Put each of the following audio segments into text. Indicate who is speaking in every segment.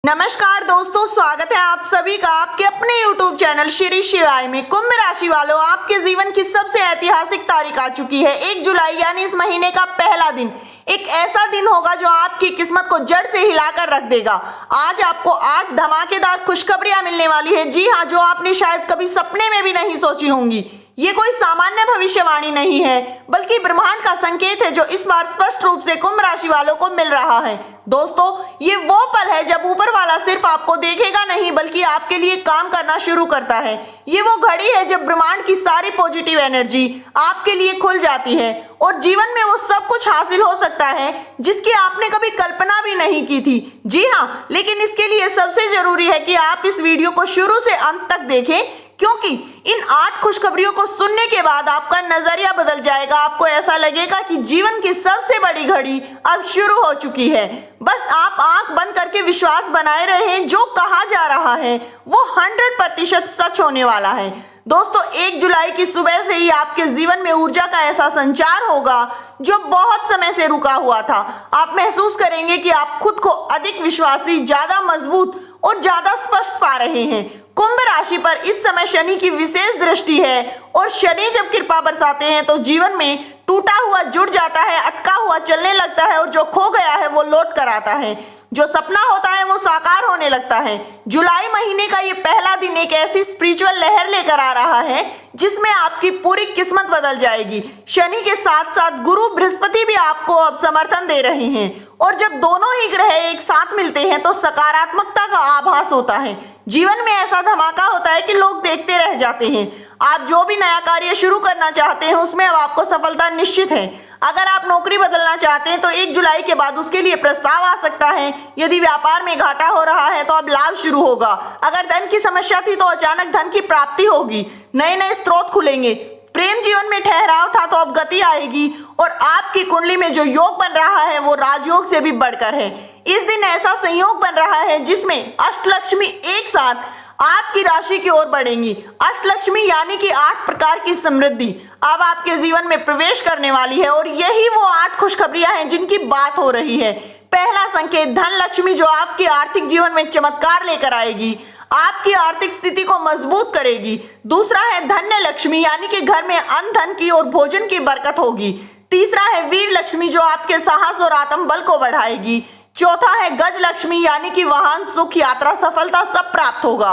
Speaker 1: नमस्कार दोस्तों, स्वागत है आप सभी का आपके अपने YouTube चैनल श्री शिवाय में। कुंभ राशि वालों, आपके जीवन की सबसे ऐतिहासिक तारीख आ चुकी है। 1 जुलाई यानी इस महीने का पहला दिन एक ऐसा दिन होगा जो आपकी किस्मत को जड़ से हिलाकर रख देगा। आज आपको 8 धमाकेदार खुशखबरियां मिलने वाली है। जी हाँ, जो आपने शायद कभी सपने में भी नहीं सोची होंगी। ये कोई सामान्य भविष्यवाणी नहीं है, बल्कि ब्रह्मांड का संकेत है जो इस बार स्पष्ट रूप से कुंभ राशि वालों को मिल रहा है। दोस्तों, ये वो पल है जब ऊपर वाला सिर्फ आपको देखेगा नहीं, बल्कि आपके लिए काम करना शुरू करता है। ये वो घड़ी है जब ब्रह्मांड की सारी पॉजिटिव एनर्जी आपके लिए खुल जाती है और जीवन में वो सब कुछ हासिल हो सकता है जिसकी आपने कभी कल्पना भी नहीं की थी। जी हाँ, लेकिन इसके लिए सबसे जरूरी है कि आप इस वीडियो को शुरू से अंत तक देखें, क्योंकि इन 8 खुशखबरियों को सुनने के बाद आपका नजरिया बदल जाएगा। आपको ऐसा लगेगा कि जीवन की सबसे बड़ी घड़ी अब शुरू हो चुकी है। बस आप आंख बंद करके विश्वास बनाए रहें, जो कहा जा रहा है वो 100% सच होने वाला है। दोस्तों, 1 जुलाई की सुबह से ही आपके जीवन में ऊर्जा का ऐसा संचार होगा जो बहुत समय से रुका हुआ था। आप महसूस करेंगे कि आप खुद को अधिक विश्वासी, ज्यादा मजबूत और ज्यादा स्पष्ट पा रहे हैं। कुंभ राशि पर इस समय शनि की विशेष दृष्टि है और शनि जब कृपा बरसाते हैं तो जीवन में टूटा हुआ जुड़ जाता है, अटका हुआ चलने लगता है और जो खो गया है वो लौट कर आता है। जो सपना होता है वो साकार होने लगता है। जुलाई महीने का ये पहला दिन एक ऐसी स्पिरिचुअल लहर लेकर आ रहा है जिसमें आपकी पूरी किस्मत बदल जाएगी। शनि के साथ साथ गुरु बृहस्पति भी आपको अब समर्थन दे रहे हैं और जब दोनों ही ग्रह एक साथ मिलते हैं तो सकारात्मकता का आभास होता है। जीवन में ऐसा धमाका होता है कि लोग देखते रह जाते हैं। आप जो भी नया कार्य शुरू करना चाहते हैं उसमें अब आपको सफलता निश्चित है। अगर आप नौकरी बदलना चाहते हैं तो 1 जुलाई के बाद उसके लिए प्रस्ताव आ सकता है। यदि व्यापार में घाटा हो रहा है तो अब लाभ शुरू होगा। अगर धन की समस्या थी तो अचानक धन की प्राप्ति होगी। नए नए स्रोत खुलेंगे। प्रेम जीवन में ठहराव था तो अब गति आएगी और आपकी कुंडली में जो योग बन रहा है वो राजयोग से भी बढ़कर है। इस दिन ऐसा संयोग बन रहा है जिसमें अष्टलक्ष्मी एक साथ आपकी राशि की ओर बढ़ेंगी। अष्टलक्ष्मी यानी कि 8 प्रकार की समृद्धि अब आपके जीवन में प्रवेश करने वाली है और यही वो 8 खुशखबरियां हैं जिनकी बात हो रही है। पहला संकेत, धन लक्ष्मी जो आपके आर्थिक जीवन में चमत्कार लेकर आएगी, आपकी आर्थिक स्थिति को मजबूत करेगी। दूसरा है धन्य लक्ष्मी यानी कि घर में अन्न, धन की और भोजन की बरकत होगी। तीसरा है वीर लक्ष्मी जो आपके साहस और आत्मबल को बढ़ाएगी। चौथा है गज लक्ष्मी यानी कि वाहन, सुख, यात्रा, सफलता सब प्राप्त होगा।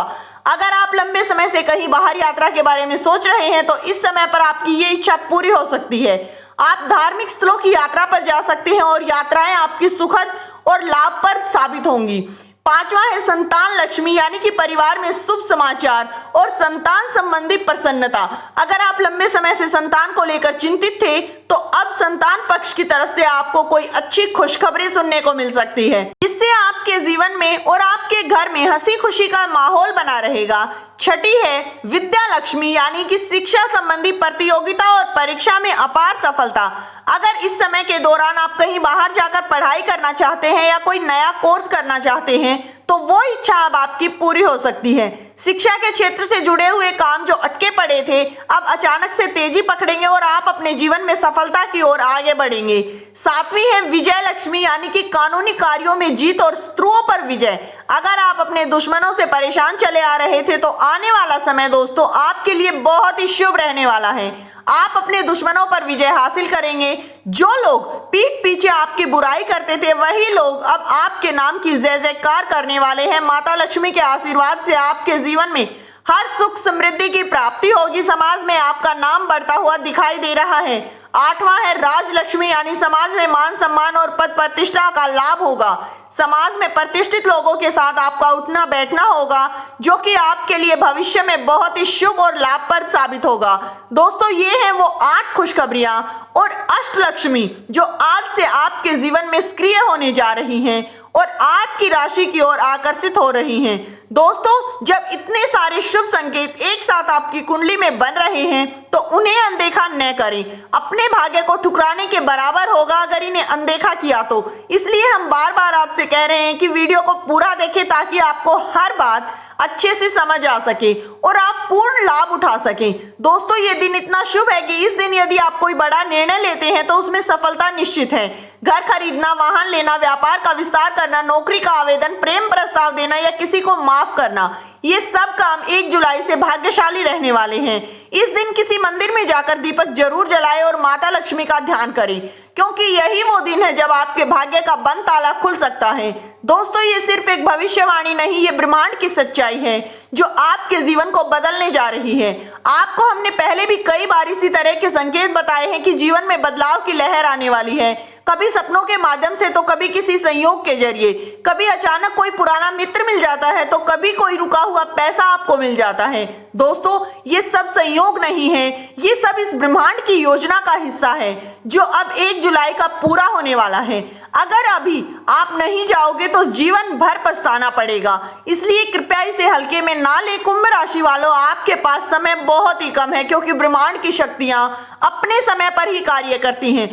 Speaker 1: अगर आप लंबे समय से कहीं बाहर यात्रा के बारे में सोच रहे हैं तो इस समय पर आपकी ये इच्छा पूरी हो सकती है। आप धार्मिक स्थलों की यात्रा पर जा सकते हैं और यात्राएं आपकी सुखद और लाभप्रद साबित होंगी। पांचवा है संतान लक्ष्मी यानी कि परिवार में शुभ समाचार और संतान संबंधी प्रसन्नता। अगर आप लंबे समय से संतान को लेकर चिंतित थे तो अब संतान पक्ष की तरफ से आपको कोई अच्छी खुशखबरी सुनने को मिल सकती है, जिससे आपके जीवन में और आपके घर में हंसी खुशी का माहौल बना रहेगा। छठी है विद्या लक्ष्मी यानी कि शिक्षा संबंधी प्रतियोगिता और परीक्षा में अपार सफलता। अगर इस समय के दौरान आप कहीं बाहर जाकर पढ़ाई करना चाहते हैं या कोई नया कोर्स करना चाहते हैं तो वो इच्छा अब आपकी पूरी हो सकती है। शिक्षा के क्षेत्र से जुड़े हुए काम जो अटके पड़े थे अब अचानक से तेजी पकड़ेंगे और आप अपने जीवन में सफलता की ओर आगे बढ़ेंगे। सातवीं है विजय लक्ष्मी यानी कि कानूनी कार्यों में जीत और शत्रुओं पर विजय। अगर आप अपने दुश्मनों से परेशान चले आ रहे थे तो आने वाला समय दोस्तों आपके लिए बहुत ही शुभ रहने वाला है। आप अपने दुश्मनों पर विजय हासिल करेंगे। जो लोग पीठ पीछे आपकी बुराई करते थे वही लोग अब आपके नाम की जय जयकार करने वाले हैं। माता लक्ष्मी के आशीर्वाद से आपके जीवन में हर सुख समृद्धि की प्राप्ति होगी। समाज में आपका नाम बढ़ता हुआ दिखाई दे रहा है। आठवां है राज लक्ष्मी यानी समाज में मान सम्मान और पद प्रतिष्ठा का लाभ होगा। समाज में प्रतिष्ठित लोगों के साथ आपका उठना बैठना होगा जो कि आपके लिए भविष्य में बहुत ही शुभ और लाभप्रद साबित होगा। दोस्तों, ये है वो 8 खुशखबरियां और अष्टलक्ष्मी जो आज से आपके जीवन में सक्रिय होने जा रही हैं और आपकी राशि की ओर आकर्षित हो रही हैं। दोस्तों, जब इतने सारे शुभ संकेत एक साथ आपकी कुंडली में बन रहे हैं तो उन्हें अनदेखा न करें। अपने भाग्य को ठुकराने के बराबर होगा अगर इन्हें अनदेखा किया तो। इसलिए हम बार बार आपसे कह रहे हैं कि वीडियो को पूरा देखें ताकि आपको हर बात अच्छे से समझ आ सके और आप पूर्ण लाभ उठा सकें। दोस्तों, ये दिन इतना शुभ है कि इस दिन यदि आप कोई बड़ा निर्णय लेते हैं तो उसमें सफलता निश्चित है। घर खरीदना, वाहन लेना, व्यापार का विस्तार करना, नौकरी का आवेदन, प्रेम प्रस्ताव देना या किसी को माफ करना, ये सब काम 1 जुलाई से भाग्यशाली रहने वाले हैं। इस दिन किसी मंदिर में जाकर दीपक जरूर जलाएं और माता लक्ष्मी का ध्यान करें, क्योंकि यही वो दिन है जब आपके भाग्य का बंद ताला खुल सकता है। दोस्तों, ये सिर्फ एक भविष्यवाणी नहीं, ये ब्रह्मांड की सच्चाई है जो आपके जीवन को बदलने जा रही है। आपको हमने पहले भी कई बार इसी तरह के संकेत बताए हैं कि जीवन में बदलाव की लहर आने वाली है। कभी सपनों के माध्यम से तो कभी किसी संयोग के जरिए, कभी अचानक कोई पुराना मित्र मिल जाता है तो कभी कोई रुका हुआ पैसा आपको मिल जाता है। दोस्तों, ये सब संयोग नहीं है, ये सब इस ब्रह्मांड की योजना का हिस्सा है जो अब 1 जुलाई का पूरा होने वाला है। अगर अभी आप नहीं जाओगे तो जीवन भर पछताना पड़ेगा। इसलिए कृपया इसे हल्के में ना ले। कुंभ राशि वालों, आपके पास समय बहुत ही कम है क्योंकि ब्रह्मांड की शक्तियां अपने समय पर ही कार्य करती हैं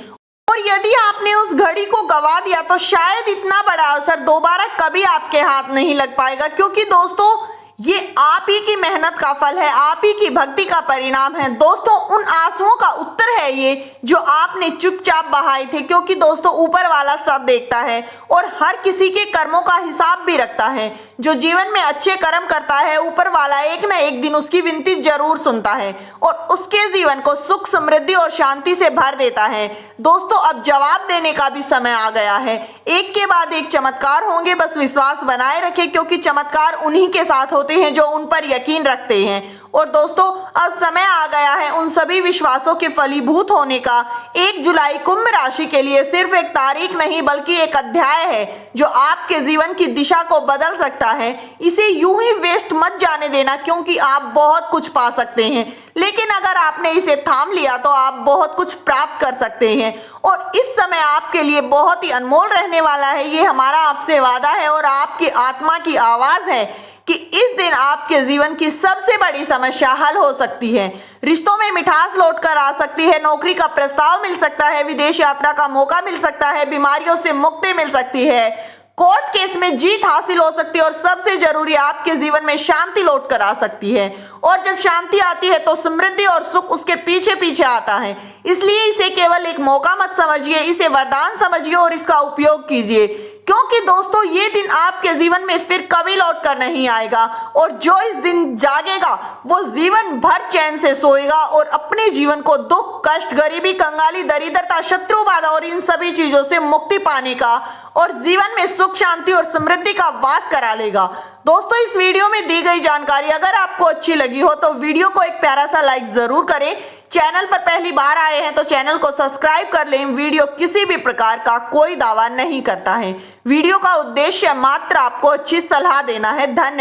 Speaker 1: और यदि आपने उस घड़ी को गवा दिया तो शायद इतना बड़ा अवसर दोबारा कभी आपके हाथ नहीं लग पाएगा, क्योंकि दोस्तों ये आप ही की मेहनत का फल है, आप ही की भक्ति का परिणाम है। दोस्तों, उन आंसुओं का उत्तर है ये जो आपने चुपचाप बहाए थे, क्योंकि दोस्तों ऊपर वाला सब देखता है और हर किसी के कर्मों का हिसाब भी रखता है। जो जीवन में अच्छे कर्म करता है, ऊपर वाला एक न एक दिन उसकी विनती जरूर सुनता है और उसके जीवन को सुख, समृद्धि और शांति से भर देता है। दोस्तों, अब जवाब देने का भी समय आ गया है। एक के बाद एक चमत्कार होंगे, बस विश्वास बनाए रखें, क्योंकि चमत्कार उन्हीं के साथ होते हैं जो उन पर यकीन रखते हैं। और दोस्तों, अब समय आ गया है उन सभी विश्वासों के फलीभूत होने का। 1 जुलाई कुंभ राशि के लिए सिर्फ एक तारीख नहीं बल्कि एक अध्याय है जो आपके जीवन की दिशा को बदल सकता है। इसे यूं ही वेस्ट मत जाने देना, क्योंकि आप बहुत कुछ पा सकते हैं, लेकिन अगर आपने इसे थाम लिया तो आप बहुत कुछ प्राप्त कर सकते हैं। और इस समय आपके लिए बहुत ही अनमोल रहने वाला है, ये हमारा आपसे वादा है और आपकी आत्मा की आवाज है कि इस दिन आपके जीवन की सबसे बड़ी समस्या हल हो सकती है। रिश्तों में मिठास लौट कर आ सकती है, नौकरी का प्रस्ताव मिल सकता है, विदेश यात्रा का मौका मिल सकता है, बीमारियों से मुक्ति मिल सकती है, कोर्ट केस में जीत हासिल हो सकती है और सबसे जरूरी आपके जीवन में शांति लौट कर आ सकती है। और जब शांति आती है तो समृद्धि और सुख उसके पीछे पीछे आता है। इसलिए इसे केवल एक मौका मत समझिए, इसे वरदान समझिए और इसका उपयोग कीजिए, क्योंकि दोस्तों ये दिन आपके जीवन में फिर कभी लौट कर नहीं आएगा। और जो इस दिन जागेगा वो जीवन भर चैन से सोएगा और अपने जीवन को दुख, कष्ट, गरीबी, कंगाली, दरिद्रता, शत्रु बाधा और इन सभी चीजों से मुक्ति पाने का और जीवन में सुख, शांति और समृद्धि का वास करा लेगा। दोस्तों, इस वीडियो में दी गई जानकारी अगर आपको अच्छी लगी हो तो वीडियो को एक प्यारा सा लाइक जरूर करें। चैनल पर पहली बार आए हैं तो चैनल को सब्सक्राइब कर लें। वीडियो किसी भी प्रकार का कोई दावा नहीं करता है। वीडियो का उद्देश्य मात्र आपको अच्छी सलाह देना है। धन्यवाद।